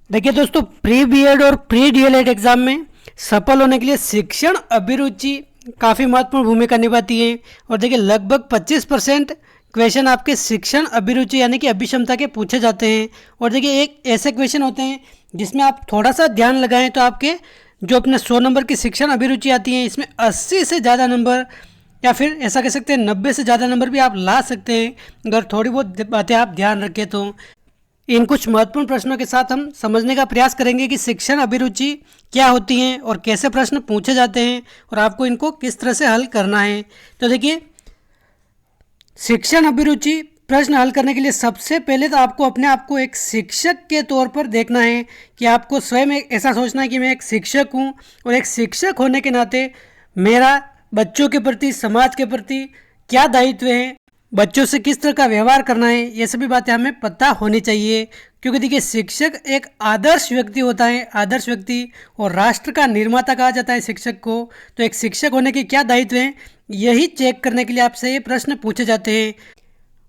देखिए दोस्तों, pre BEd और प्री डीएलएड एग्जाम में सफल होने के लिए शिक्षण अभिरुचि काफ़ी महत्वपूर्ण भूमिका निभाती है। और देखिए लगभग 25% क्वेश्चन आपके शिक्षण अभिरुचि यानी कि अभिक्षमता के पूछे जाते हैं। और देखिए एक ऐसे क्वेश्चन होते हैं जिसमें आप थोड़ा सा ध्यान लगाएं तो आपके जो अपने 100 नंबर की शिक्षण अभिरुचि आती है इसमें 80 से ज़्यादा नंबर या फिर ऐसा कह सकते हैं 90 से ज़्यादा नंबर भी आप ला सकते हैं अगर थोड़ी बहुत बातें आप ध्यान रखें तो। इन कुछ महत्वपूर्ण प्रश्नों के साथ हम समझने का प्रयास करेंगे कि शिक्षण अभिरुचि क्या होती हैं और कैसे प्रश्न पूछे जाते हैं और आपको इनको किस तरह से हल करना है। तो देखिए, शिक्षण अभिरुचि प्रश्न हल करने के लिए सबसे पहले तो आपको अपने आप को एक शिक्षक के तौर पर देखना है कि आपको स्वयं ऐसा सोचना है कि मैं एक शिक्षक हूँ और एक शिक्षक होने के नाते मेरा बच्चों के प्रति, समाज के प्रति क्या दायित्व है, बच्चों से किस तरह का व्यवहार करना है, ये सभी बातें हमें पता होनी चाहिए। क्योंकि देखिए शिक्षक एक आदर्श व्यक्ति होता है, आदर्श व्यक्ति और राष्ट्र का निर्माता कहा जाता है शिक्षक को। तो एक शिक्षक होने के क्या दायित्व हैं यही चेक करने के लिए आपसे ये प्रश्न पूछे जाते हैं।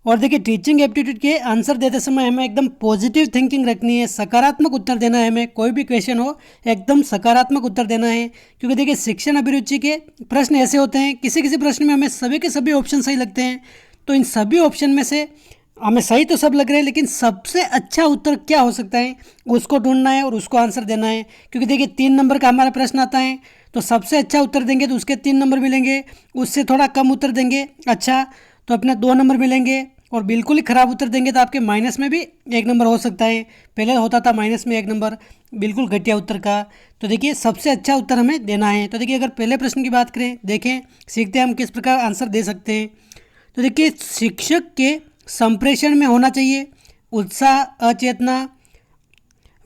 और देखिए टीचिंग एप्टीट्यूड के आंसर देते समय हमें एकदम पॉजिटिव थिंकिंग रखनी है, सकारात्मक उत्तर देना है। हमें कोई भी क्वेश्चन हो एकदम सकारात्मक उत्तर देना है। क्योंकि देखिए शिक्षण अभिरुचि के प्रश्न ऐसे होते हैं, किसी किसी प्रश्न में हमें सभी के सभी ऑप्शन सही लगते हैं, तो इन सभी ऑप्शन में से हमें सही तो सब लग रहे हैं लेकिन सबसे अच्छा उत्तर क्या हो सकता है उसको ढूंढना है और उसको आंसर देना है। क्योंकि देखिए 3 नंबर का हमारा प्रश्न आता है तो सबसे अच्छा उत्तर देंगे तो उसके 3 नंबर मिलेंगे, उससे थोड़ा कम उत्तर देंगे अच्छा तो अपने 2 नंबर मिलेंगे, और बिल्कुल ही ख़राब उत्तर देंगे तो आपके माइनस में भी 1 नंबर हो सकता है। पहले होता था माइनस में 1 नंबर बिल्कुल घटिया उत्तर का। तो देखिए सबसे अच्छा उत्तर हमें देना है। तो देखिए अगर पहले प्रश्न की बात करें, देखें सीखते हैं हम किस प्रकार आंसर दे सकते हैं। तो देखिए शिक्षक के संप्रेषण में होना चाहिए उत्साह, अचेतना,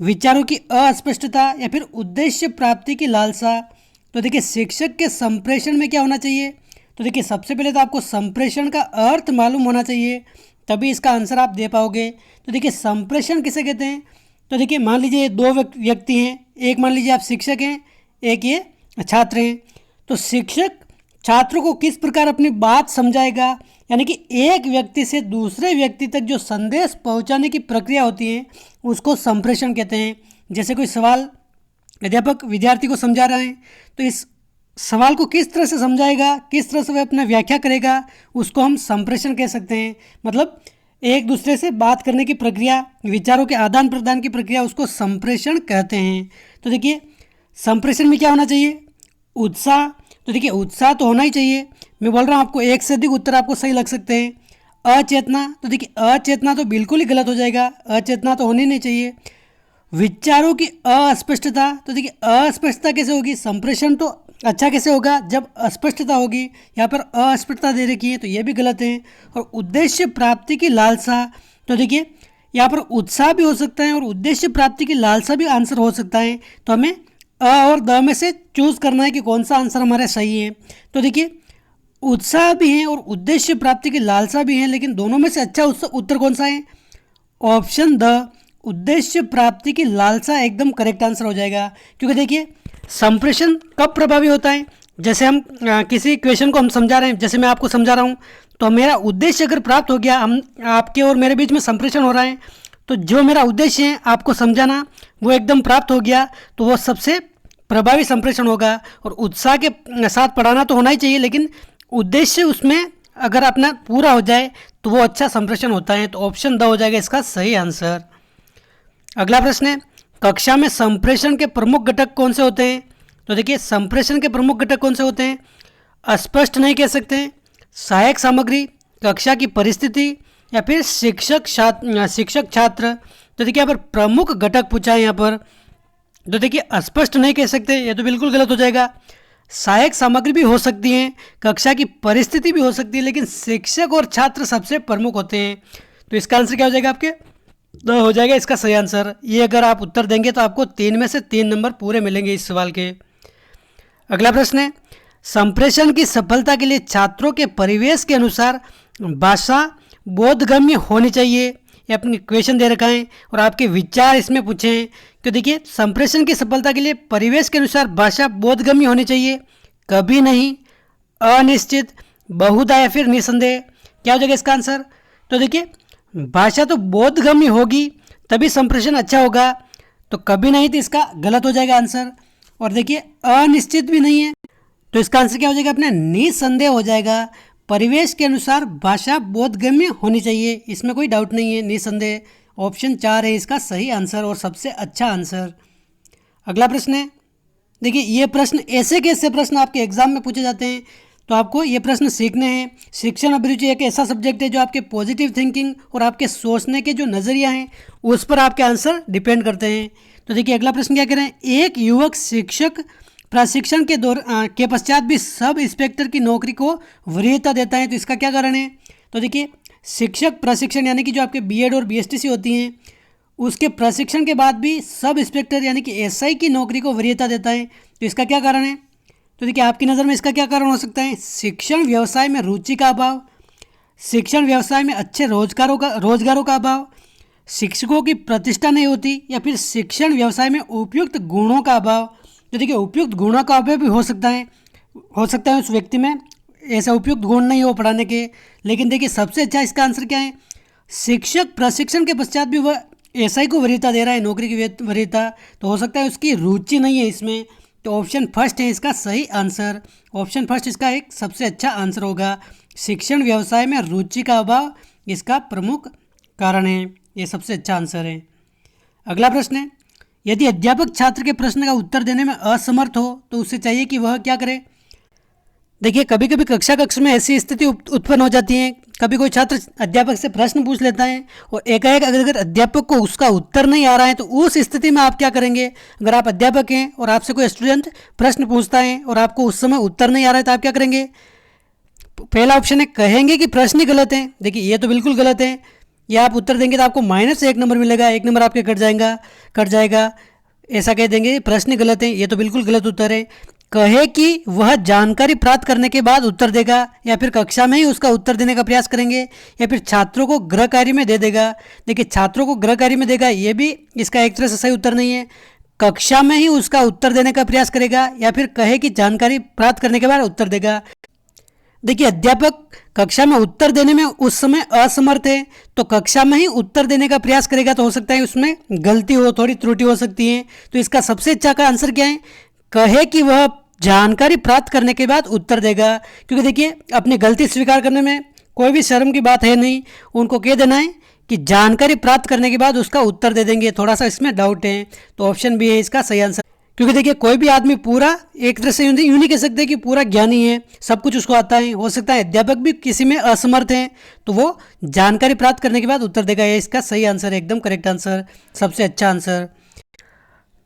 विचारों की अस्पष्टता या फिर उद्देश्य प्राप्ति की लालसा। तो देखिए शिक्षक के संप्रेषण में क्या होना चाहिए, तो देखिए सबसे पहले तो आपको संप्रेषण का अर्थ मालूम होना चाहिए तभी इसका आंसर आप दे पाओगे। तो देखिए संप्रेषण किसे कहते हैं, तो देखिए मान लीजिए 2 व्यक्ति हैं, एक मान लीजिए आप शिक्षक हैं, एक ये छात्र हैं। तो शिक्षक छात्रों को किस प्रकार अपनी बात समझाएगा, यानी कि एक व्यक्ति से दूसरे व्यक्ति तक जो संदेश पहुंचाने की प्रक्रिया होती है उसको संप्रेषण कहते हैं। जैसे कोई सवाल अध्यापक विद्यार्थी को समझा रहे हैं तो इस सवाल को किस तरह से समझाएगा, किस तरह से वह अपना व्याख्या करेगा, उसको हम संप्रेषण कह सकते हैं। मतलब एक दूसरे से बात करने की प्रक्रिया, विचारों के आदान प्रदान की प्रक्रिया, उसको संप्रेषण कहते हैं। तो देखिए संप्रेषण में क्या होना चाहिए, उत्साह। तो देखिए उत्साह तो होना ही चाहिए, मैं बोल रहा हूँ आपको एक से अधिक उत्तर आपको सही लग सकते हैं। अचेतना, तो देखिए अचेतना तो बिल्कुल ही गलत हो जाएगा, अचेतना तो होनी नहीं चाहिए। विचारों की अस्पष्टता, तो देखिए अस्पष्टता कैसे होगी, संप्रेषण तो अच्छा कैसे होगा जब अस्पष्टता होगी, यहाँ पर अस्पष्टता दे रखी है तो ये भी गलत है। और उद्देश्य प्राप्ति की लालसा, तो देखिए यहाँ पर उत्साह भी हो सकता है और उद्देश्य प्राप्ति की लालसा भी आंसर हो सकता है। तो हमें अ और द में से चूज़ करना है कि कौन सा आंसर हमारा सही है। तो देखिए उत्साह भी है और उद्देश्य प्राप्ति की लालसा भी है, लेकिन दोनों में से अच्छा उत्तर कौन सा है, ऑप्शन द, उद्देश्य प्राप्ति की लालसा एकदम करेक्ट आंसर हो जाएगा। क्योंकि देखिए संप्रेषण कब प्रभावी होता है, जैसे हम किसी क्वेश्चन को हम समझा रहे हैं, जैसे मैं आपको समझा रहा हूँ तो मेरा उद्देश्य अगर प्राप्त हो गया, हम आपके और मेरे बीच में संप्रेषण हो रहा है तो जो मेरा उद्देश्य है आपको समझाना वो एकदम प्राप्त हो गया तो वो सबसे प्रभावी संप्रेषण होगा। और उत्साह के साथ पढ़ाना तो होना ही चाहिए, लेकिन उद्देश्य उसमें अगर अपना पूरा हो जाए तो वो अच्छा संप्रेषण होता है। तो ऑप्शन द हो जाएगा इसका सही आंसर। अगला प्रश्न है, कक्षा में संप्रेषण के प्रमुख घटक कौन से होते हैं। तो देखिए संप्रेषण के प्रमुख घटक कौन से होते हैं, अस्पष्ट नहीं कह सकते हैं, सहायक सामग्री, कक्षा की परिस्थिति या फिर शिक्षक छात्र। तो देखिए यहाँ पर प्रमुख घटक पूछा है यहाँ पर, तो देखिए अस्पष्ट नहीं कह सकते, ये तो बिल्कुल गलत हो जाएगा। सहायक सामग्री भी हो सकती है, कक्षा की परिस्थिति भी हो सकती है, लेकिन शिक्षक और छात्र सबसे प्रमुख होते हैं। तो इसका आंसर क्या हो जाएगा आपके, तो हो जाएगा इसका सही आंसर। ये अगर आप उत्तर देंगे तो आपको 3 में से 3 नंबर पूरे मिलेंगे इस सवाल के। अगला प्रश्न है, संप्रेषण की सफलता के लिए छात्रों के परिवेश के अनुसार भाषा बोधगम्य होनी चाहिए। ये अपनी क्वेश्चन दे रखा है और आपके विचार इसमें पूछे हैं। तो देखिए संप्रेषण की सफलता के लिए परिवेश के अनुसार भाषा बोधगम्य होनी चाहिए, कभी नहीं, अनिश्चित, बहुधा या फिर निसंदेह। क्या हो जाएगा इसका आंसर, तो देखिए भाषा तो बोधगम्य होगी तभी संप्रेषण अच्छा होगा। तो कभी नहीं तो इसका गलत हो जाएगा आंसर। और देखिए अनिश्चित भी नहीं है, तो इसका आंसर क्या हो जाएगा अपने निसंदेह हो जाएगा। परिवेश के अनुसार भाषा बोधगम्य होनी चाहिए, इसमें कोई डाउट नहीं है, निसंदेह। ऑप्शन 4 है इसका सही आंसर और सबसे अच्छा आंसर। अगला प्रश्न है, देखिए ये प्रश्न ऐसे कैसे प्रश्न आपके एग्जाम में पूछे जाते हैं, तो आपको ये प्रश्न सीखने हैं। शिक्षण अभिरुचि एक ऐसा सब्जेक्ट है जो आपके पॉजिटिव थिंकिंग और आपके सोचने के जो नज़रिया हैं उस पर आपके आंसर डिपेंड करते हैं। तो देखिए अगला प्रश्न क्या कह रहे हैं, एक युवक शिक्षक प्रशिक्षण के पश्चात भी सब इंस्पेक्टर की नौकरी को वरीयता देता है, तो इसका क्या कारण है। तो देखिए शिक्षक प्रशिक्षण यानी कि जो आपके बीएड और बीएसटीसी होती हैं उसके प्रशिक्षण के बाद भी सब इंस्पेक्टर यानी कि एसआई की नौकरी को वरीयता देता है, तो इसका क्या कारण है। तो देखिए आपकी नज़र में इसका क्या कारण हो सकता है, शिक्षण व्यवसाय में रुचि का अभाव, शिक्षण व्यवसाय में अच्छे रोजगारों का अभाव, शिक्षकों की प्रतिष्ठा नहीं होती, या फिर शिक्षण व्यवसाय में उपयुक्त गुणों का अभाव। तो देखिए उपयुक्त गुणों का अभाव भी हो सकता है उस व्यक्ति में ऐसा उपयुक्त गुण नहीं हो पढ़ाने के। लेकिन देखिए सबसे अच्छा इसका आंसर क्या है, शिक्षक प्रशिक्षण के पश्चात भी वह एसआई को वरीयता दे रहा है, नौकरी की वरीयता, तो हो सकता है उसकी रुचि नहीं है इसमें। तो ऑप्शन फर्स्ट है इसका सही आंसर। ऑप्शन फर्स्ट इसका एक सबसे अच्छा आंसर होगा। शिक्षण व्यवसाय में रुचि का अभाव इसका प्रमुख कारण है, ये सबसे अच्छा आंसर है। अगला प्रश्न है, यदि अध्यापक छात्र के प्रश्न का उत्तर देने में असमर्थ हो तो उसे चाहिए कि वह क्या करे। देखिए कभी कभी कक्ष में ऐसी स्थिति उत्पन्न हो जाती है, कभी कोई छात्र अध्यापक से प्रश्न पूछ लेता है और एकाएक अगर अध्यापक को उसका उत्तर नहीं आ रहा है तो उस स्थिति में आप क्या करेंगे। अगर आप अध्यापक हैं और आपसे कोई स्टूडेंट प्रश्न पूछता है और आपको उस समय उत्तर नहीं आ रहा है तो आप क्या करेंगे। पहला ऑप्शन है कहेंगे कि प्रश्न ही गलत है, देखिए ये तो बिल्कुल गलत है, ये आप उत्तर देंगे तो आपको -1 नंबर मिलेगा, 1 नंबर आपके कट जाएगा। ऐसा कह देंगे प्रश्न गलत है, ये तो बिल्कुल गलत उत्तर है। कहे कि वह जानकारी प्राप्त करने के बाद उत्तर देगा, या फिर कक्षा में ही उसका उत्तर देने का प्रयास करेंगे, या फिर छात्रों को गृह कार्य में दे देगा। देखिए छात्रों को गृह कार्य में देगा ये भी इसका एक तरह से सही उत्तर नहीं है। कक्षा में ही उसका उत्तर देने का प्रयास करेगा, या फिर कहे कि जानकारी प्राप्त करने के बाद उत्तर देगा। देखिए अध्यापक कक्षा में उत्तर देने में उस समय असमर्थ है तो कक्षा में ही उत्तर देने का प्रयास करेगा, तो हो सकता है उसमें गलती हो, थोड़ी त्रुटि हो सकती है। तो इसका सबसे अच्छा का आंसर क्या है, कहे कि वह जानकारी प्राप्त करने के बाद उत्तर देगा। क्योंकि देखिए अपनी गलती स्वीकार करने में कोई भी शर्म की बात है नहीं, उनको कह देना है कि जानकारी प्राप्त करने के बाद उसका उत्तर दे देंगे। थोड़ा सा इसमें डाउट है, तो ऑप्शन बी है इसका सही आंसर। क्योंकि देखिए कोई भी आदमी पूरा एक तरह से यूँ नहीं कह सकते कि पूरा ज्ञानी है, सब कुछ उसको आता है। हो सकता है अध्यापक भी किसी में असमर्थ है तो वो जानकारी प्राप्त करने के बाद उत्तर देगा। ये इसका सही आंसर है, एकदम करेक्ट आंसर, सबसे अच्छा आंसर।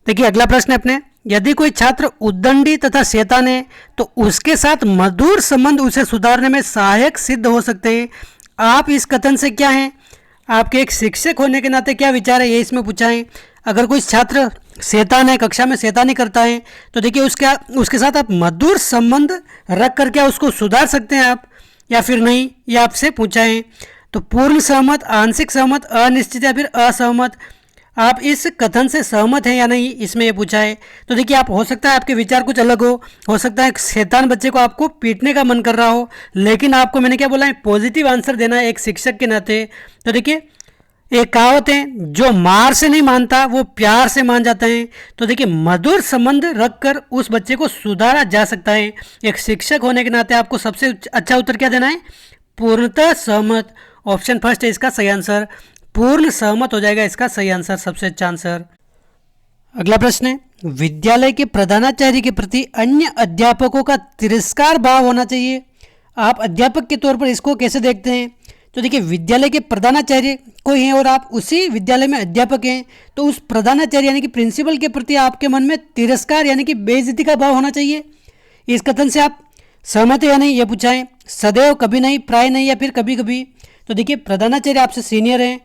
देखिए अगला प्रश्न है अपने, यदि कोई छात्र उद्दंडी तथा शैतान है तो उसके साथ मधुर संबंध उसे सुधारने में सहायक सिद्ध हो सकते हैं। आप इस कथन से क्या हैं, आपके एक शिक्षक होने के नाते क्या विचार है, ये इसमें पूछा है। अगर कोई छात्र शैतान है, कक्षा में शैतानी करता है, तो देखिए उसके साथ आप मधुर संबंध रख कर क्या उसको सुधार सकते हैं आप, या फिर नहीं, ये आपसे पूछा है। तो पूर्ण सहमत, आंशिक सहमत, अनिश्चित या फिर असहमत, आप इस कथन से सहमत हैं या नहीं, इसमें ये पूछा है। तो देखिए आप हो सकता है आपके विचार कुछ अलग हो सकता है शैतान बच्चे को आपको पीटने का मन कर रहा हो, लेकिन आपको मैंने क्या बोला है, पॉजिटिव आंसर देना है एक शिक्षक के नाते। तो देखिए एक कहावत है, जो मार से नहीं मानता वो प्यार से मान जाता है। तो देखिए मधुर संबंध रखकर उस बच्चे को सुधारा जा सकता है। एक शिक्षक होने के नाते आपको सबसे अच्छा उत्तर क्या देना है, पूर्णतः सहमत। ऑप्शन फर्स्ट है इसका सही आंसर, पूर्ण सहमत हो जाएगा इसका सही आंसर, सबसे अच्छा आंसर। अगला प्रश्न है, विद्यालय के प्रधानाचार्य के प्रति अन्य अध्यापकों का तिरस्कार भाव होना चाहिए। आप अध्यापक के तौर पर इसको कैसे देखते हैं। तो देखिए विद्यालय के प्रधानाचार्य कोई हैं और आप उसी विद्यालय में अध्यापक हैं, तो उस प्रधानाचार्य यानी कि प्रिंसिपल के प्रति आपके मन में तिरस्कार यानी कि बेइज्जती का भाव होना चाहिए। इस कथन से आप सहमत है या नहीं, ये पूछा है। सदैव, कभी नहीं, प्राय नहीं, या फिर कभी कभी। तो देखिए प्रधानाचार्य आपसे सीनियर हैं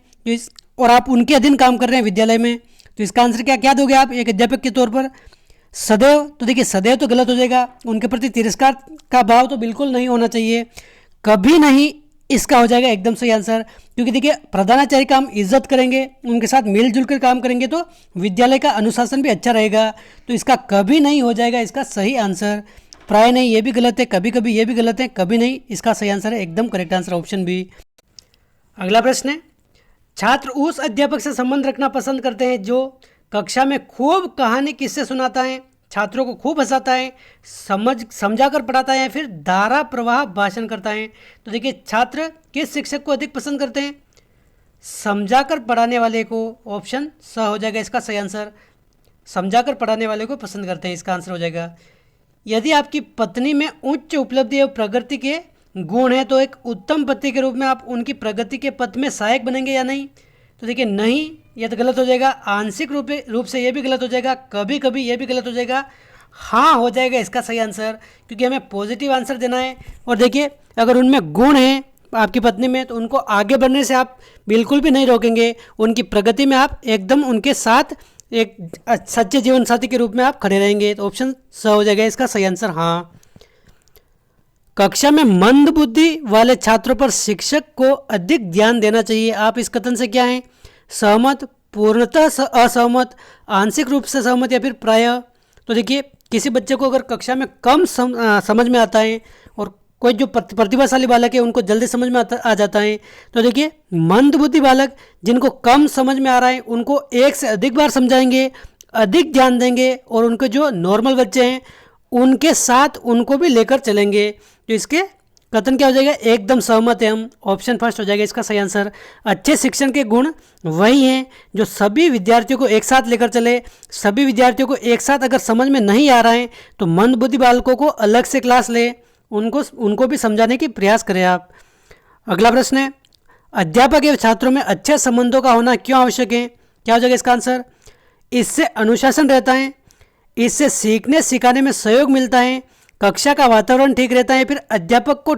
और आप उनके अधीन काम कर रहे हैं विद्यालय में, तो इसका आंसर क्या दोगे आप एक अध्यापक के तौर पर, सदैव। तो देखिए सदैव तो गलत हो जाएगा, उनके प्रति तिरस्कार का भाव तो बिल्कुल नहीं होना चाहिए। कभी नहीं इसका हो जाएगा एकदम सही आंसर, क्योंकि देखिए प्रधानाचार्य का हम इज्जत करेंगे, उनके साथ मिलजुल कर काम करेंगे तो विद्यालय का अनुशासन भी अच्छा रहेगा। तो इसका कभी नहीं हो जाएगा इसका सही आंसर। प्राय नहीं ये भी गलत है, कभी कभी ये भी गलत है, कभी नहीं इसका सही आंसर है, एकदम करेक्ट आंसर ऑप्शन बी। अगला प्रश्न है, छात्र उस अध्यापक से संबंध रखना पसंद करते हैं जो कक्षा में खूब कहानी किससे सुनाता है, छात्रों को खूब हंसाता है, समझाकर पढ़ाता है, या फिर धारा प्रवाह भाषण करता है। तो देखिए छात्र किस शिक्षक को अधिक पसंद करते हैं, समझाकर पढ़ाने वाले को। ऑप्शन स हो जाएगा इसका सही आंसर, समझाकर पढ़ाने वाले को पसंद करते हैं, इसका आंसर हो जाएगा। यदि आपकी पत्नी में उच्च उपलब्धि और प्रगति के गुण है तो एक उत्तम पति के रूप में आप उनकी प्रगति के पथ में सहायक बनेंगे या नहीं। तो देखिए नहीं, यह तो गलत हो जाएगा। आंशिक रूप से ये भी गलत हो जाएगा, कभी कभी ये भी गलत हो जाएगा। हाँ हो जाएगा इसका सही आंसर, क्योंकि हमें पॉजिटिव आंसर देना है। और देखिए अगर उनमें गुण हैं आपकी पत्नी में तो उनको आगे बढ़ने से आप बिल्कुल भी नहीं रोकेंगे, उनकी प्रगति में आप एकदम उनके साथ एक सच्चे जीवन साथी के रूप में आप खड़े रहेंगे। तो ऑप्शन स हो जाएगा इसका सही आंसर। हाँ, कक्षा में मंद बुद्धि वाले छात्रों पर शिक्षक को अधिक ध्यान देना चाहिए। आप इस कथन से क्या हैं, सहमत, पूर्णतः असहमत, आंशिक रूप से सहमत, या फिर प्रायः। तो देखिए किसी बच्चे को अगर कक्षा में कम समझ में आता है और कोई जो प्रतिभाशाली बालक है उनको जल्दी समझ में आ जाता है, तो देखिए मंद बुद्धि बालक जिनको कम समझ में आ रहा है उनको एक से अधिक बार समझाएंगे, अधिक ध्यान देंगे, और उनके जो नॉर्मल बच्चे हैं उनके साथ उनको भी लेकर चलेंगे। तो इसके कथन क्या हो जाएगा, एकदम सहमत है हम। ऑप्शन फर्स्ट हो जाएगा इसका सही आंसर। अच्छे शिक्षण के गुण वही हैं जो सभी विद्यार्थियों को एक साथ लेकर चले। सभी विद्यार्थियों को एक साथ अगर समझ में नहीं आ रहा है तो मंद बुद्धि बालकों को अलग से क्लास ले, उनको भी समझाने की प्रयास करें आप। अगला प्रश्न है, अध्यापक एवं छात्रों में अच्छे संबंधों का होना क्यों आवश्यक है। क्या हो जाएगा इसका आंसर, इससे अनुशासन रहता है, इससे सीखने सिखाने में सहयोग मिलता है, कक्षा का वातावरण ठीक रहता है, फिर अध्यापक को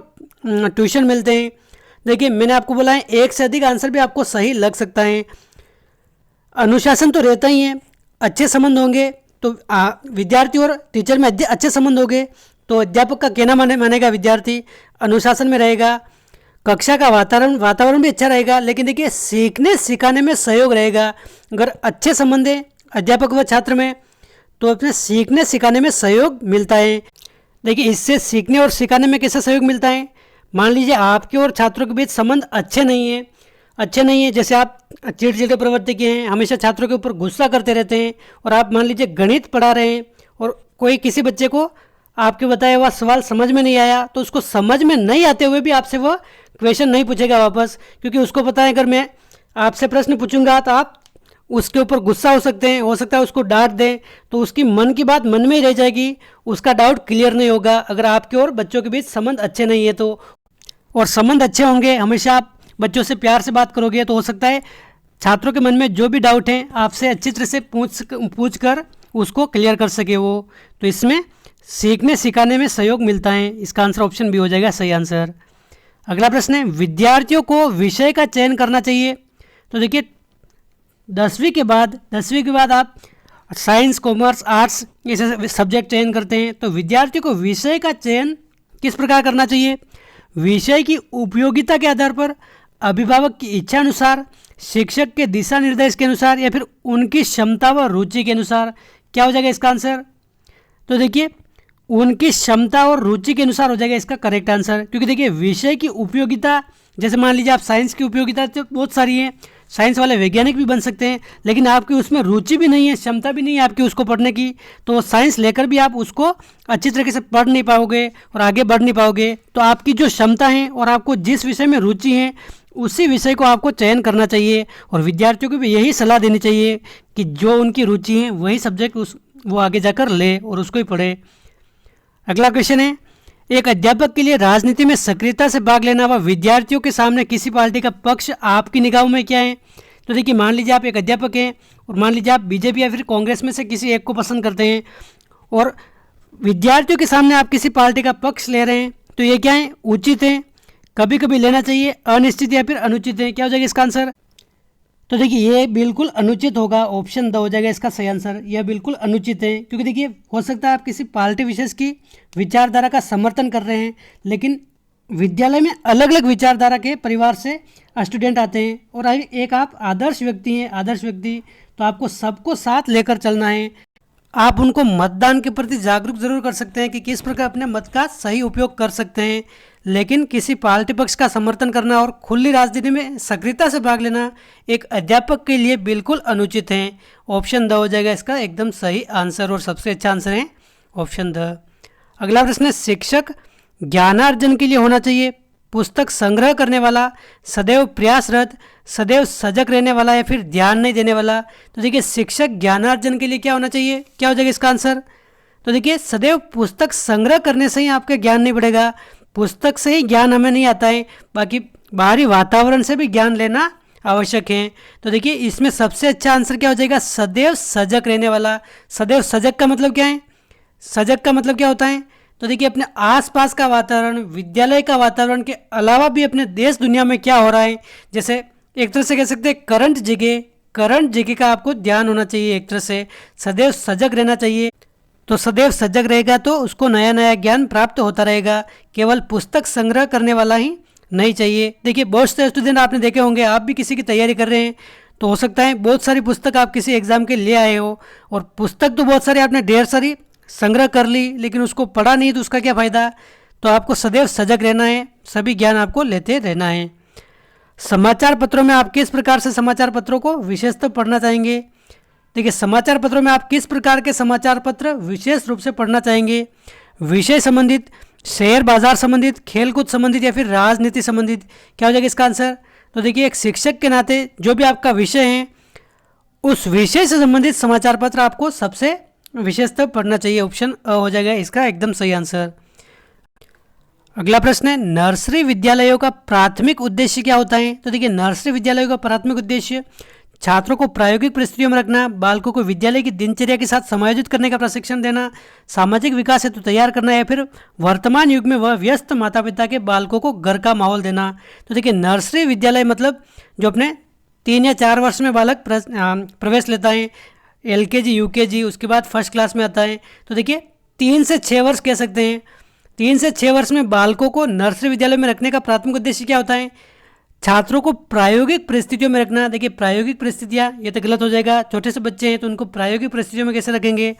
ट्यूशन मिलते हैं। देखिए मैंने आपको बोला है एक से अधिक आंसर भी आपको सही लग सकता है। अनुशासन तो रहता ही है, अच्छे संबंध होंगे तो विद्यार्थी और टीचर में अच्छे संबंध होंगे तो अध्यापक का कहना मानेगा विद्यार्थी, अनुशासन में रहेगा। कक्षा का वातावरण भी अच्छा रहेगा, लेकिन देखिए सीखने सिखाने में सहयोग रहेगा। अगर अच्छे संबंध है अध्यापक व छात्र में तो अपने सीखने सिखाने में सहयोग मिलता है। देखिए इससे सीखने और सिखाने में कैसा सहयोग मिलता है, मान लीजिए आपके और छात्रों के बीच संबंध अच्छे नहीं है, जैसे आप चिड़चिड़े प्रवृत्ति के हैं, हमेशा छात्रों के ऊपर गुस्सा करते रहते हैं, और आप मान लीजिए गणित पढ़ा रहे हैं और कोई किसी बच्चे को आपके बताया हुआ सवाल समझ में नहीं आया तो उसको समझ में नहीं आते हुए भी आपसे वो क्वेश्चन नहीं पूछेगा वापस, क्योंकि उसको पता है अगर मैं आपसे प्रश्न पूछूंगा तो आप उसके ऊपर गुस्सा हो सकते हैं, हो सकता है उसको डांट दें, तो उसकी मन की बात मन में ही रह जाएगी, उसका डाउट क्लियर नहीं होगा अगर आपके और बच्चों के बीच संबंध अच्छे नहीं है तो। और संबंध अच्छे होंगे, हमेशा आप बच्चों से प्यार से बात करोगे तो हो सकता है छात्रों के मन में जो भी डाउट है आपसे अच्छी तरह से पूछ कर उसको क्लियर कर सके वो। तो इसमें सीखने सिखाने में सहयोग मिलता है, इसका आंसर ऑप्शन बी हो जाएगा सही आंसर। अगला प्रश्न है, विद्यार्थियों को विषय का चयन करना चाहिए। तो देखिए 10वीं के बाद आप साइंस, कॉमर्स, आर्ट्स ऐसे सब्जेक्ट चयन करते हैं, तो विद्यार्थियों को विषय का चयन किस प्रकार करना चाहिए, विषय की उपयोगिता के आधार पर, अभिभावक की इच्छा अनुसार, शिक्षक के दिशा निर्देश के अनुसार, या फिर उनकी क्षमता व रुचि के अनुसार। क्या हो जाएगा इसका आंसर, तो देखिए उनकी क्षमता और रुचि के अनुसार हो जाएगा इसका करेक्ट आंसर। क्योंकि देखिए विषय की उपयोगिता, जैसे मान लीजिए आप साइंस की उपयोगिता तो बहुत सारी है, साइंस वाले वैज्ञानिक भी बन सकते हैं, लेकिन आपकी उसमें रुचि भी नहीं है, क्षमता भी नहीं है आपकी उसको पढ़ने की, तो साइंस लेकर भी आप उसको अच्छी तरीके से पढ़ नहीं पाओगे और आगे बढ़ नहीं पाओगे। तो आपकी जो क्षमता है और आपको जिस विषय में रुचि है उसी विषय को आपको चयन करना चाहिए, और विद्यार्थियों को भी यही सलाह देनी चाहिए कि जो उनकी रुचि है वही सब्जेक्ट वो आगे जाकर ले और उसको ही पढ़े। अगला क्वेश्चन है, एक अध्यापक के लिए राजनीति में सक्रियता से भाग लेना व विद्यार्थियों के सामने किसी पार्टी का पक्ष आपकी निगाहों में क्या है। तो देखिए मान लीजिए आप एक अध्यापक हैं और मान लीजिए आप बीजेपी या फिर कांग्रेस में से किसी एक को पसंद करते हैं और विद्यार्थियों के सामने आप किसी पार्टी का पक्ष ले रहे हैं, तो ये क्या है, उचित है, कभी कभी लेना चाहिए, अनिश्चित या फिर अनुचित है। क्या हो जाएगा इसका आंसर, तो देखिए ये बिल्कुल अनुचित होगा, ऑप्शन द हो जाएगा इसका सही आंसर। यह बिल्कुल अनुचित है, क्योंकि देखिए हो सकता है आप किसी पार्टी विशेष की विचारधारा का समर्थन कर रहे हैं, लेकिन विद्यालय में अलग अलग विचारधारा के परिवार से स्टूडेंट आते हैं और एक आप आदर्श व्यक्ति हैं, आदर्श व्यक्ति, तो आपको सबको साथ लेकर चलना है। आप उनको मतदान के प्रति जागरूक जरूर कर सकते हैं कि किस प्रकार अपने मत का सही उपयोग कर सकते हैं, लेकिन किसी पार्टी पक्ष का समर्थन करना और खुली राजनीति में सक्रियता से भाग लेना एक अध्यापक के लिए बिल्कुल अनुचित है। ऑप्शन द हो जाएगा इसका एकदम सही आंसर और सबसे अच्छा आंसर है ऑप्शन द। अगला प्रश्न है, शिक्षक ज्ञानार्जन के लिए होना चाहिए पुस्तक संग्रह करने वाला, सदैव प्रयासरत, सदैव सजग रहने वाला या फिर ध्यान नहीं देने वाला। तो देखिए शिक्षक ज्ञानार्जन के लिए क्या होना चाहिए, क्या हो जाएगा इसका आंसर। तो देखिए सदैव पुस्तक संग्रह करने से ही आपका ज्ञान नहीं बढ़ेगा, पुस्तक से ही ज्ञान हमें नहीं आता है, बाकी बाहरी वातावरण से भी ज्ञान लेना आवश्यक है। तो देखिए इसमें सबसे अच्छा आंसर क्या हो जाएगा, सदैव सजग रहने वाला। सदैव सजग का मतलब क्या है, सजग का मतलब क्या होता है। तो देखिए अपने आसपास का वातावरण, विद्यालय का वातावरण के अलावा भी अपने देश दुनिया में क्या हो रहा है, जैसे एक तरह से कह सकते हैं करंट जगह का आपको ध्यान होना चाहिए। एक तरह से सदैव सजग रहना चाहिए। तो सदैव सजग रहेगा तो उसको नया नया ज्ञान प्राप्त होता रहेगा, केवल पुस्तक संग्रह करने वाला ही नहीं चाहिए। देखिए बहुत से स्टूडेंट आपने देखे होंगे, आप भी किसी की तैयारी कर रहे हैं तो हो सकता है बहुत सारी पुस्तक आप किसी एग्जाम के ले आए हो और पुस्तक तो बहुत सारी आपने ढेर सारी संग्रह कर ली, लेकिन उसको पढ़ा नहीं तो उसका क्या फ़ायदा। तो आपको सदैव सजग रहना है, सभी ज्ञान आपको लेते रहना है। समाचार पत्रों में आप किस प्रकार से समाचार पत्रों को विशेषतः पढ़ना चाहेंगे। देखिए समाचार पत्रों में आप किस प्रकार के समाचार पत्र विशेष रूप से पढ़ना चाहेंगे, विषय संबंधित, शेयर बाजार संबंधित, खेलकूद संबंधित या फिर राजनीति संबंधित। क्या हो जाएगा इसका आंसर। तो देखिए एक शिक्षक के नाते जो भी आपका विषय है उस विषय से संबंधित समाचार पत्र आपको सबसे विशेषतः पढ़ना चाहिए। ऑप्शन अ हो जाएगा इसका एकदम सही आंसर। अगला प्रश्न है, नर्सरी विद्यालयों का प्राथमिक उद्देश्य क्या होता है। तो देखिए नर्सरी विद्यालयों का प्राथमिक उद्देश्य छात्रों को प्रायोगिक परिस्थितियों में रखना, बालकों को विद्यालय की दिनचर्या के साथ समायोजित करने का प्रशिक्षण देना, सामाजिक विकास हेतु तैयार करना या फिर वर्तमान युग में वह व्यस्त माता पिता के बालकों को घर का माहौल देना। तो देखिए नर्सरी विद्यालय मतलब जो अपने 3 या 4 वर्ष में बालक प्रवेश लेता है, LKG UKG उसके बाद फर्स्ट क्लास में आता है। तो देखिए 3 से 6 वर्ष कह सकते हैं, 3 से 6 वर्ष में बालकों को नर्सरी विद्यालय में रखने का प्राथमिक उद्देश्य क्या होता है, छात्रों को प्रायोगिक परिस्थितियों में रखना। देखिए प्रायोगिक परिस्थितियाँ ये तो गलत हो जाएगा, छोटे से बच्चे हैं तो उनको प्रायोगिक परिस्थितियों में कैसे रखेंगे।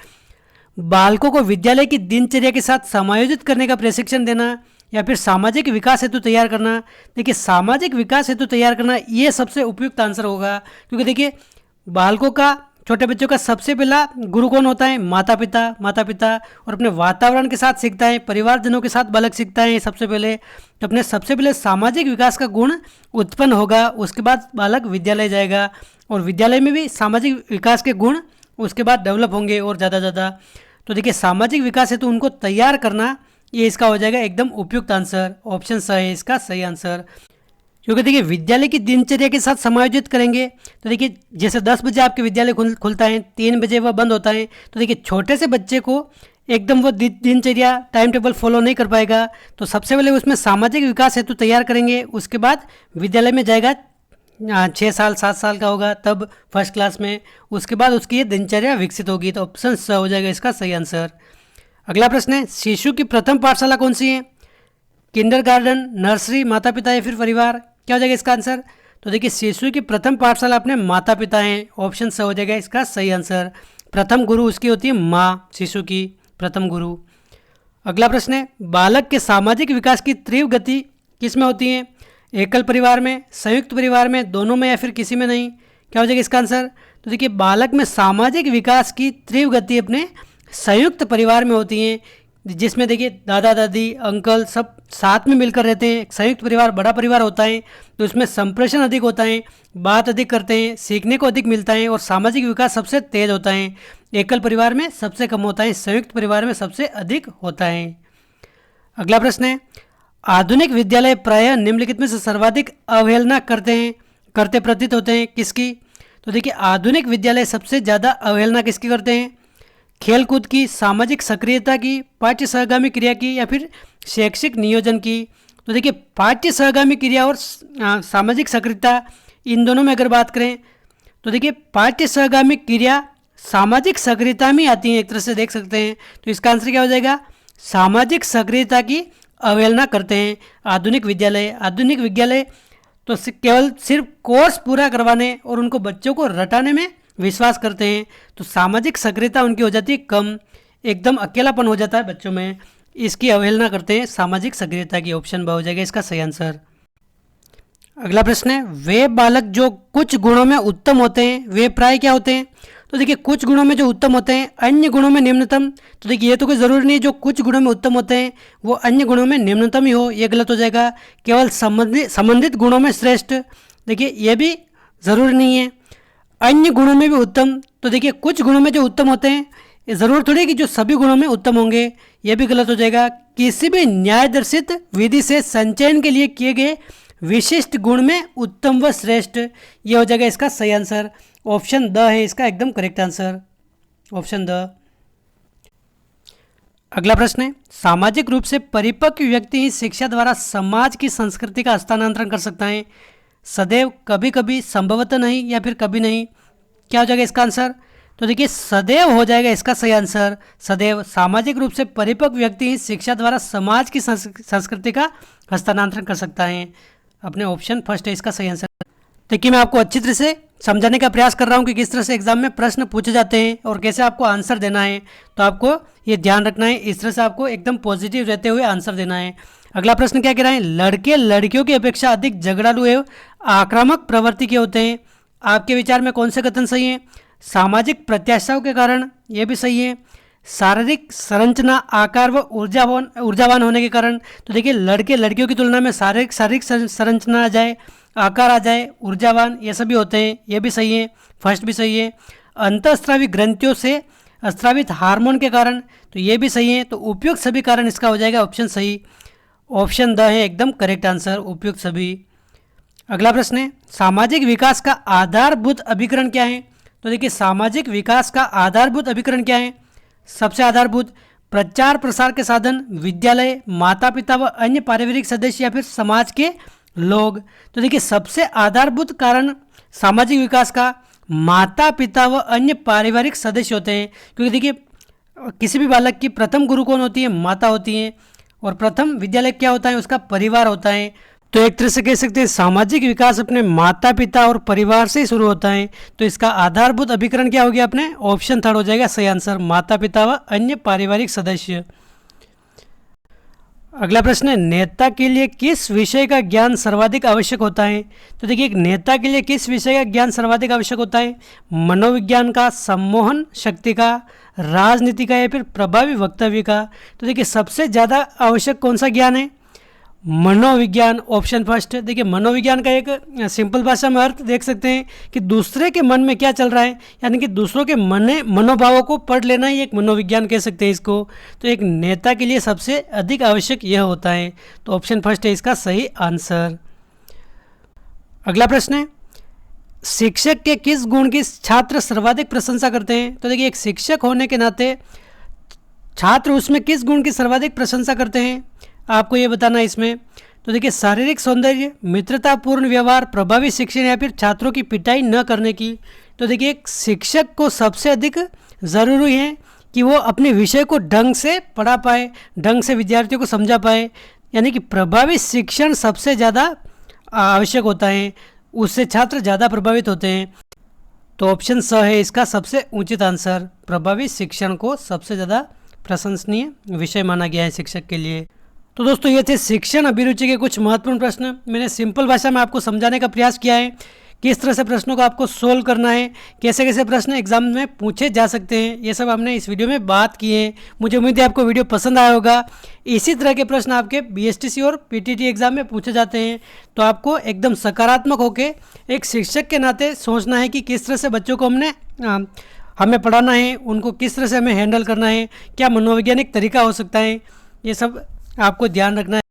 बालकों को विद्यालय की दिनचर्या के साथ समायोजित करने का प्रशिक्षण देना या फिर सामाजिक विकास हेतु तैयार करना। देखिए सामाजिक विकास हेतु तैयार करना ये सबसे उपयुक्त आंसर होगा, क्योंकि देखिए बालकों का, छोटे बच्चों का सबसे पहला गुरु कौन होता है, माता पिता और अपने वातावरण के साथ सीखता है, परिवारजनों के साथ बालक सीखता है सबसे पहले। तो अपने सबसे पहले सामाजिक विकास का गुण उत्पन्न होगा, उसके बाद बालक विद्यालय जाएगा और विद्यालय में भी सामाजिक विकास के गुण उसके बाद डेवलप होंगे और ज़्यादा। तो देखिए सामाजिक विकास है तो उनको तैयार करना, ये इसका हो जाएगा एकदम उपयुक्त आंसर। ऑप्शन स है इसका सही आंसर, क्योंकि देखिए विद्यालय की दिनचर्या के साथ समायोजित करेंगे। तो देखिए जैसे 10 बजे आपके विद्यालय खुलता है, 3 बजे वह बंद होता है। तो देखिए छोटे से बच्चे को एकदम वो दिनचर्या टाइम टेबल फॉलो नहीं कर पाएगा, तो सबसे पहले उसमें सामाजिक विकास हेतु तैयार करेंगे, उसके बाद विद्यालय में जाएगा, 6 साल 7 साल का होगा तब फर्स्ट क्लास में, उसके बाद उसकी ये दिनचर्या विकसित होगी। तो ऑप्शन स हो जाएगा इसका सही आंसर। अगला प्रश्न है, शिशु की प्रथम पाठशाला कौन सी है, किंडरगार्टन, नर्सरी, माता पिता या फिर परिवार। क्या हो जाएगा इसका आंसर। तो देखिए शिशु की प्रथम पाठशाला अपने माता पिता हैं, ऑप्शन स हो जाएगा इसका सही आंसर। प्रथम गुरु उसकी होती है माँ, शिशु की प्रथम गुरु। अगला प्रश्न है, बालक के सामाजिक विकास की तीव्र गति किस में होती है, एकल परिवार में, संयुक्त परिवार में, दोनों में या फिर किसी में नहीं। क्या हो जाएगा इसका आंसर। तो देखिए बालक में सामाजिक विकास की तीव्र गति अपने संयुक्त परिवार में होती है, जिसमें देखिए दादा दादी अंकल सब साथ में मिलकर रहते हैं। संयुक्त परिवार बड़ा परिवार होता है तो इसमें संप्रेषण अधिक होता है, बात अधिक करते हैं, सीखने को अधिक मिलता है और सामाजिक विकास सबसे तेज होता है। एकल परिवार में सबसे कम होता है, संयुक्त परिवार में सबसे अधिक होता है। अगला प्रश्न है, आधुनिक विद्यालय प्रायः निम्नलिखित में से सर्वाधिक अवहेलना करते प्रतीत होते हैं, किसकी। तो देखिए आधुनिक विद्यालय सबसे ज़्यादा अवहेलना किसकी करते हैं, खेलकूद की, सामाजिक सक्रियता की, पाठ्य सहगामी क्रिया की या फिर शैक्षिक नियोजन की। तो देखिए पाठ्य सहगामी क्रिया और सामाजिक सक्रियता, इन दोनों में अगर बात करें तो देखिए पाठ्य सहगामी क्रिया सामाजिक सक्रियता में आती है, एक तरह से देख सकते हैं। तो इसका आंसर क्या हो जाएगा, सामाजिक सक्रियता की अवहेलना करते हैं आधुनिक विद्यालय तो केवल सिर्फ कोर्स पूरा करवाने और उनको बच्चों को रटाने में विश्वास करते हैं तो सामाजिक सक्रियता उनकी हो जाती है कम, एकदम अकेलापन हो जाता है बच्चों में, इसकी अवहेलना करते हैं सामाजिक सक्रियता की। ऑप्शन ब हो जाएगा इसका सही आंसर। अगला प्रश्न है, वे बालक जो कुछ गुणों में उत्तम होते हैं वे प्राय क्या होते हैं? तो देखिए कुछ गुणों में जो उत्तम होते हैं, अन्य गुणों में निम्नतम। तो देखिए ये तो कोई ज़रूरी नहीं जो कुछ गुणों में उत्तम होते हैं वो अन्य गुणों में निम्नतम ही हो, ये गलत हो जाएगा। केवल संबंधित गुणों में श्रेष्ठ, देखिए ये भी ज़रूरी नहीं है। अन्य गुणों में भी उत्तम, तो देखिए कुछ गुणों में जो उत्तम होते हैं ये ज़रूर थोड़ी है कि जो सभी गुणों में उत्तम होंगे, ये भी गलत हो जाएगा। किसी भी न्यायदर्शित विधि से संचयन के लिए किए गए विशिष्ट गुण में उत्तम व श्रेष्ठ, ये हो जाएगा इसका सही आंसर। ऑप्शन द है इसका एकदम करेक्ट आंसर, ऑप्शन द। अगला प्रश्न है, सामाजिक रूप से परिपक्व व्यक्ति ही शिक्षा द्वारा समाज की संस्कृति का हस्तांतरण कर सकता है। सदैव, कभी कभी, संभवतः नहीं या फिर कभी नहीं, क्या हो जाएगा इसका आंसर? तो देखिए सदैव हो जाएगा इसका सही आंसर। सदैव, सामाजिक रूप से परिपक्व व्यक्ति ही शिक्षा द्वारा समाज की संस्कृति का हस्तांतरण कर सकता है। अपने ऑप्शन फर्स्ट है इसका सही आंसर। देखिए मैं आपको अच्छी तरह से समझाने का प्रयास कर रहा हूँ कि किस तरह से एग्जाम में प्रश्न पूछे जाते हैं और कैसे आपको आंसर देना है, तो आपको ये ध्यान रखना है। इस तरह से आपको एकदम पॉजिटिव रहते हुए आंसर देना है। अगला प्रश्न क्या कह रहा है, लड़के लड़कियों की अपेक्षा अधिक झगड़ालू एवं आक्रामक प्रवृत्ति के होते हैं। आपके विचार में कौन से कथन सही है? सामाजिक प्रत्याशाओं के कारण, ये भी सही है। शारीरिक संरचना, आकार व ऊर्जावान होने के कारण, तो देखिए लड़के लड़कियों की तुलना में शारीरिक संरचना आ जाए, आकार आ जाए, ऊर्जावान, ये सभी होते हैं, ये भी सही है, फर्स्ट भी सही है। अंतःस्रावी ग्रंथियों से स्रावित हार्मोन के कारण, तो ये भी सही है। तो उपयुक्त सभी कारण इसका हो जाएगा ऑप्शन सही, ऑप्शन द है एकदम करेक्ट आंसर, उपयुक्त सभी। अगला प्रश्न है, सामाजिक विकास का आधारभूत अभिकरण क्या है? तो देखिए सामाजिक विकास का आधारभूत अभिकरण क्या है? सबसे आधारभूत, प्रचार प्रसार के साधन, विद्यालय, माता पिता व अन्य पारिवारिक सदस्य या फिर समाज के लोग। तो देखिए सबसे आधारभूत कारण सामाजिक विकास का माता पिता व अन्य पारिवारिक सदस्य होते हैं, क्योंकि देखिए किसी भी बालक की प्रथम गुरु कौन होती है? माता होती है, और प्रथम विद्यालय क्या होता है? उसका परिवार होता है। तो एक तरह से कह सकते हैं सामाजिक विकास अपने माता पिता और परिवार से ही शुरू होता है। तो इसका आधारभूत अभिकरण क्या हो गया अपने? ऑप्शन थर्ड हो जाएगा सही आंसर, माता पिता व अन्य पारिवारिक सदस्य। अगला प्रश्न है, नेता के लिए किस विषय का ज्ञान सर्वाधिक आवश्यक होता है? तो देखिए एक नेता के लिए किस विषय का ज्ञान सर्वाधिक आवश्यक होता है? मनोविज्ञान का, सम्मोहन शक्ति का, राजनीति का या फिर प्रभावी वक्तव्य का। तो देखिए सबसे ज़्यादा आवश्यक कौन सा ज्ञान है? मनोविज्ञान, ऑप्शन फर्स्ट। देखिए मनोविज्ञान का एक सिंपल भाषा में अर्थ देख सकते हैं कि दूसरे के मन में क्या चल रहा है, यानी कि दूसरों के मनोभावों को पढ़ लेना ही एक मनोविज्ञान कह सकते हैं इसको। तो एक नेता के लिए सबसे अधिक आवश्यक यह होता है, तो ऑप्शन फर्स्ट है इसका सही आंसर। अगला प्रश्न है, शिक्षक के किस गुण की छात्र सर्वाधिक प्रशंसा करते हैं? तो देखिए एक शिक्षक होने के नाते छात्र उसमें किस गुण की सर्वाधिक प्रशंसा करते हैं, आपको ये बताना है इसमें। तो देखिए शारीरिक सौंदर्य, मित्रतापूर्ण व्यवहार, प्रभावी शिक्षण या फिर छात्रों की पिटाई न करने की। तो देखिए एक शिक्षक को सबसे अधिक ज़रूरी है कि वो अपने विषय को ढंग से पढ़ा पाए, ढंग से विद्यार्थियों को समझा पाए, यानी कि प्रभावी शिक्षण सबसे ज़्यादा आवश्यक होता है, उससे छात्र ज़्यादा प्रभावित होते हैं। तो ऑप्शन स है इसका सबसे उचित आंसर, प्रभावी शिक्षण को सबसे ज़्यादा प्रशंसनीय विषय माना गया है शिक्षक के लिए। तो दोस्तों ये थे शिक्षण अभिरुचि के कुछ महत्वपूर्ण प्रश्न। मैंने सिंपल भाषा में आपको समझाने का प्रयास किया है किस तरह से प्रश्नों को आपको सोल्व करना है, कैसे कैसे प्रश्न एग्जाम में पूछे जा सकते हैं, ये सब हमने इस वीडियो में बात की है। मुझे उम्मीद है आपको वीडियो पसंद आया होगा। इसी तरह के प्रश्न आपके BSTC और PTT एग्जाम में पूछे जाते हैं, तो आपको एकदम सकारात्मक होकर एक शिक्षक के नाते सोचना है कि किस तरह से बच्चों को हमें पढ़ाना है, उनको किस तरह से हमें हैंडल करना है, क्या मनोवैज्ञानिक तरीका हो सकता है, ये सब आपको ध्यान रखना है।